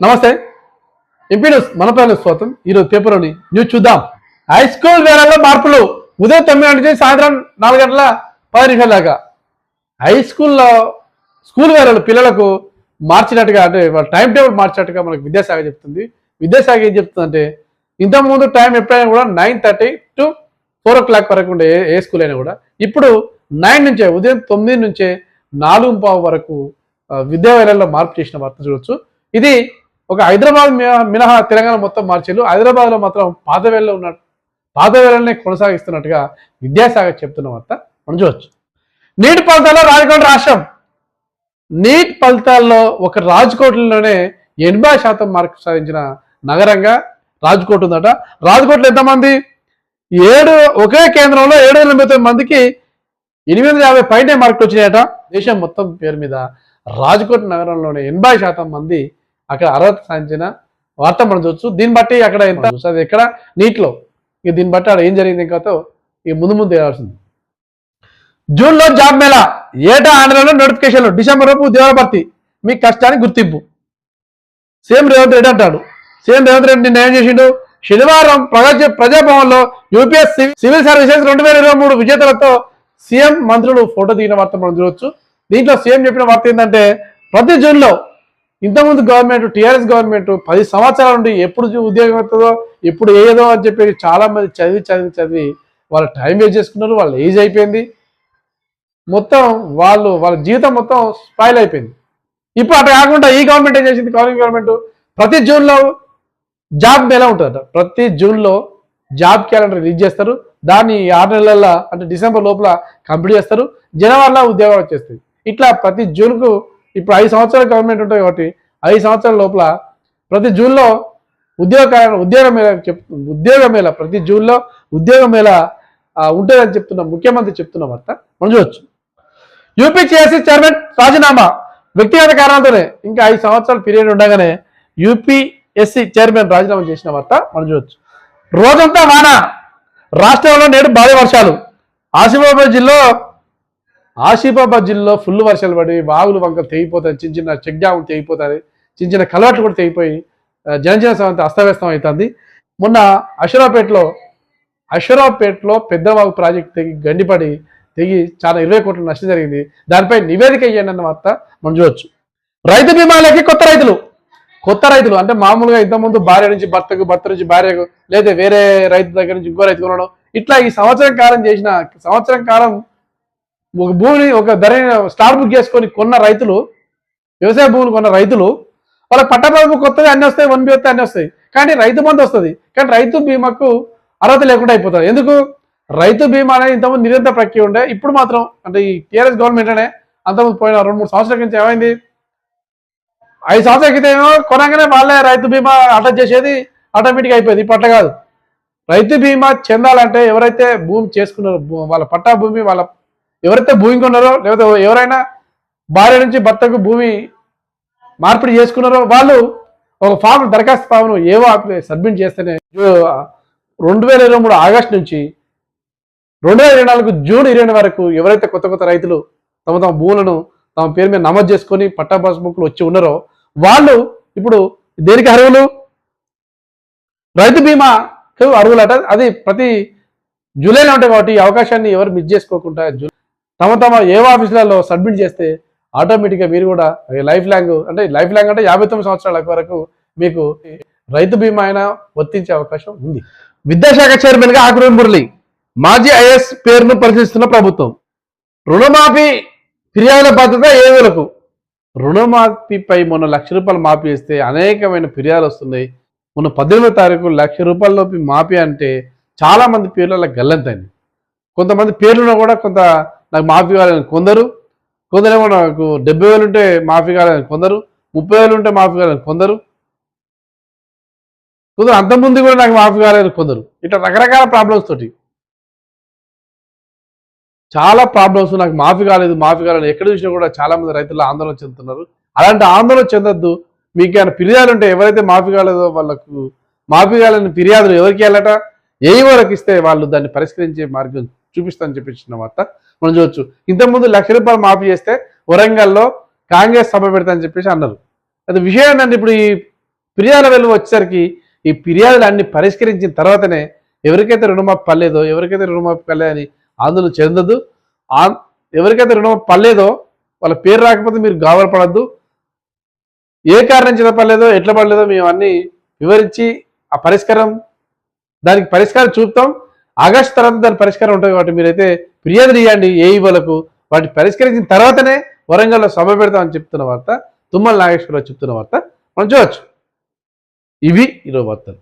నమస్తే MP news Manapalli స్వాగతం. ఈరోజు పేపర్లోని న్యూస్ చూద్దాం. హై స్కూల్ వేళల్లో మార్పులు. ఉదయం 9 గంటల నుంచి సాయంత్రం 4 గంటల 10 నిమిషాల దాకా హై స్కూల్లో స్కూల్ వేళలు పిల్లలకు మార్చినట్టుగా, అంటే వాళ్ళ టైం టేబుల్ మార్చినట్టుగా మనకు విద్యాశాఖ చెప్తుంది. విద్యాశాఖ ఏం చెప్తుందంటే, ఇంతకుముందు టైం ఎప్పుడైనా కూడా 9:30 to 4 o'clock వరకు ఉండే ఏ స్కూల్ అయినా కూడా ఇప్పుడు 9 నుంచే, ఉదయం 9 నుంచే 4:15 వరకు విద్యా వేళల్లో మార్పు చేసిన వార్త చూడొచ్చు. ఇది ఒక హైదరాబాద్ మినహా తెలంగాణ మొత్తం మార్చేలు. హైదరాబాద్లో మాత్రం పాత వేళల్ని కొనసాగిస్తున్నట్టుగా విద్యాశాఖ చెప్తున్న వార్త మనం చూడొచ్చు. నీట్ ఫలితాల్లో రాజకోట్ రాష్ట్రం. నీట్ ఫలితాల్లో ఒక రాజ్కోట్లోనే 80% మార్కు సాధించిన నగరంగా రాజ్కోట్ ఉందట. రాజ్కోట్లో ఎంతమంది? ఒకే కేంద్రంలో 789 మందికి 850 పైనే మార్కులు వచ్చినాయట. దేశం మొత్తం పేరు మీద రాజ్కోట్ నగరంలోనే 80% మంది అక్కడ అర్హత సాధించిన వార్త మనం చూడొచ్చు. దీన్ని బట్టి అక్కడ ఎంత అది ఎక్కడ నీట్లో, ఇక దీన్ని బట్టి అక్కడ ఏం జరిగింది ఇంకాతో ఇక ముందు తేవాల్సింది. జూన్లో జాబ్ మేళా. ఏటా ఆంధ్రలో నోటిఫికేషన్లు. డిసెంబర్ లోపు ఉద్యోగాల భర్తీ. మీ కష్టానికి గుర్తింపు. సీఎం రేవంత్ రెడ్డి అంటాడు. సీఎం రేవంత్ రెడ్డి నిన్న ఏం చేసిండు? శనివారం ప్రజాభవన్లో యూపీఎస్ సివిల్ సర్వీసెస్ 2023 విజేతలతో సీఎం మంత్రులు ఫోటో దిగిన వార్త మనం చూడవచ్చు. దీంట్లో సీఎం చెప్పిన వార్త ఏంటంటే, ప్రతి జూన్లో ఇంతకుముందు గవర్నమెంట్, టీఆర్ఎస్ గవర్నమెంట్ 10 సంవత్సరాల నుండి ఎప్పుడు ఉద్యోగం అవుతుందో, ఎప్పుడు ఏదో అని చెప్పి చాలా మంది చదివి వాళ్ళ టైం వేస్ట్ చేసుకున్నారు. వాళ్ళ ఏజ్ అయిపోయింది, మొత్తం వాళ్ళ జీవితం మొత్తం స్పాయిల్ అయిపోయింది. ఇప్పుడు అట్లా కాకుండా ఈ గవర్నమెంట్ ఏం చేసింది? గవర్నమెంట్ ప్రతి జూన్లో జాబ్ మేళా ఉంటుందట. ప్రతి జూన్లో జాబ్ క్యాలెండర్ రిలీజ్ చేస్తారు. దాన్ని 6 నెలల, అంటే డిసెంబర్ లోపల కంప్లీట్ చేస్తారు. జనవరిలో ఉద్యోగాలు వచ్చేస్తాయి. ఇట్లా ప్రతి జూన్కు ఇప్పుడు 5 సంవత్సరాల గవర్నమెంట్ ఉంటుంది కాబట్టి 5 సంవత్సరాల లోపల ప్రతి జూన్లో ఉద్యోగ మేళ ప్రతి జూన్లో ఉద్యోగ మేళ ఉంటుందని చెప్తున్న ముఖ్యమంత్రి చెప్తున్న వార్త మనం చూడొచ్చు. యూపీఎస్సీ చైర్మన్ రాజీనామా. వ్యక్తిగత కారణాలతోనే ఇంకా 5 సంవత్సరాల పీరియడ్ ఉండగానే యూపీఎస్సీ చైర్మన్ రాజీనామా చేసిన వార్త మనం చూడొచ్చు. రోజంతా వాన. రాష్ట్రంలో నేడు భారీ వర్షాలు. ఆసిఫాబాద్ జిల్లాలో ఫుల్ వర్షాలు పడి వాగులు వంకలు తెగిపోతాయి, చిన్న చిన్న చెక్ డ్యాములు తెగిపోతాయి, చిన్న చిన్న కలవాట్లు కూడా తెగిపోయి జనజీవన సమంతా అస్తవ్యస్తం అవుతుంది. మొన్న అషరాపేటలో పెద్ద వాగు ప్రాజెక్ట్ తెగి చాలా 20 కోట్ల నష్టం జరిగింది. దానిపై నివేదిక ఇవ్వండి అన్న వార్త మనం చూడొచ్చు. రైతు బీమాలకి కొత్త రైతులు అంటే మామూలుగా ఇంతకుముందు భార్య నుంచి భర్తకు, భర్త నుంచి భార్యకు, లేదా వేరే రైతు దగ్గర నుంచి ఇంకో రైతు కొనడం, ఇట్లా ఈ సంవత్సరం కాలం ఒక భూమిని ఒక ధర స్టార్ బుక్ చేసుకొని కొన్న రైతులు, వ్యవసాయ భూములు కొన్న రైతులు, వాళ్ళకి పట్టభూమి కొత్తది అన్నీ వస్తాయి, 1B వస్తే అన్నీ వస్తాయి, కానీ రైతు బంధు వస్తుంది. కానీ రైతు బీమాకు అర్హత లేకుండా అయిపోతుంది. ఎందుకు? రైతు బీమా అనేది ఇంతకుముందు నిరంతర ప్రక్రియ ఉండే. ఇప్పుడు మాత్రం అంటే ఈ టీఆర్ఎస్ గవర్నమెంట్ అనే అంతకుముందు పోయిన 2-3 సంవత్సరాల నుంచి ఏమైంది? 5 సంవత్సరాల క్రితం ఏమో కొనగానే వాళ్ళే రైతు బీమా అటాచ్ చేసేది, ఆటోమేటిక్గా అయిపోయింది. ఇప్పుడు అట్లా కాదు. రైతు బీమా చెందాలంటే ఎవరైతే భూమి చేసుకున్నారో, వాళ్ళ పట్టా భూమి, ఎవరైతే భూమి కొన్నారో, లేకపోతే ఎవరైనా భార్య నుంచి భర్తకు భూమి మార్పిడి చేసుకున్నారో వాళ్ళు ఒక దరఖాస్తు ఫామ్ను ఏవో సబ్మిట్ చేస్తేనే 2023 ఆగస్టు నుంచి 2024 జూన్ 20 వరకు ఎవరైతే కొత్త రైతులు తమ భూములను తమ పేరు మీద నమోదు చేసుకొని పట్టా పాస్బుక్లు వచ్చి ఉన్నారో వాళ్ళు ఇప్పుడు దేనికి అర్హులు? రైతు బీమాకు అర్హులట. అది ప్రతి జూలైలో ఉంటాయి కాబట్టి ఈ అవకాశాన్ని ఎవరు మిస్ చేసుకోకుండా తమ ఏవో ఆఫీసులలో సబ్మిట్ చేస్తే ఆటోమేటిక్గా మీరు కూడా లైఫ్ లాంగ్ అంటే 59 సంవత్సరాల వరకు మీకు రైతు బీమా అయినా వర్తించే అవకాశం ఉంది. విద్యాశాఖ చైర్మన్గా ఆకురూరి మురళి. మాజీ ఐఏఎస్ పేరును పరిశీలిస్తున్న ప్రభుత్వం. రుణమాఫీ ఫిర్యాదుల బాధ్యత ఏవోలకు. రుణమాఫీపై మొన్న ₹1,00,000 మాఫీ చేస్తే అనేకమైన ఫిర్యాదులు వస్తున్నాయి. మొన్న 18వ తారీఖు ₹1,00,000 మాఫీ అంటే చాలా మంది పేర్ల గల్లంతైంది. కొంతమంది పేర్లను కూడా కొంత నాకు మాఫీ కావాలని కొందరేమో నాకు 70,000 ఉంటే మాఫీ కావాలని కొందరు, 30,000 ఉంటే మాఫీ కావాలని కొందరు అంతకుముందు కూడా నాకు మాఫీ కావాలని కొందరు. ఇట్లా రకరకాల ప్రాబ్లమ్స్ తోటి చాలా ప్రాబ్లమ్స్. నాకు మాఫీ కాలేదు ఎక్కడ చూసినా కూడా చాలా మంది రైతులు ఆందోళన చెందుతున్నారు. అలాంటి ఆందోళన చెందొద్దు. మీకు ఏమైనా ఫిర్యాదులు ఉంటే ఎవరైతే మాఫీ కాలేదో వాళ్ళకు మాఫీ కాలేని ఫిర్యాదులు ఎవరికి వెళ్ళట వరకు ఇస్తే వాళ్ళు దాన్ని పరిష్కరించే మార్గం చూపిస్తానని చెప్పిన వార్త మనం చూడొచ్చు. ఇంతకుముందు ₹1,00,000 మాఫీ చేస్తే వరంగల్లో కాంగ్రెస్ సభ పెడతానని చెప్పేసి అన్నారు. అది విషయం ఏంటంటే ఇప్పుడు ఈ ఫిర్యాదుల వెలువ వచ్చేసరికి ఈ ఫిర్యాదులు అన్ని పరిష్కరించిన తర్వాతనే ఎవరికైతే రుణమాఫీ పడలేదో ఎవరికైతే రుణమాఫీ పడలేదని ఆందోళన చెందొద్దు. ఎవరికైతే రుణమాఫీ పడలేదో వాళ్ళ పేరు రాకపోతే మీరు గాబర పడద్దు. ఏ కారణం చేత పడలేదో ఎట్లా పడలేదో మేము అన్ని వివరించి ఆ దానికి పరిష్కారం చూపుతాం. ఆగస్టు తర్వాత దాని పరిష్కారం ఉంటుంది కాబట్టి మీరైతే ఫిర్యాదులు ఇవ్వండి ఏఈఓలకు. వాటి పరిష్కరించిన తర్వాతనే వరంగల్లో సభ పెడతామని చెప్తున్న వార్త, తుమ్మల నాగేశ్వరరావు చెప్తున్న వార్త మనం చూడవచ్చు. ఇవి ఈరోజు వార్తలు.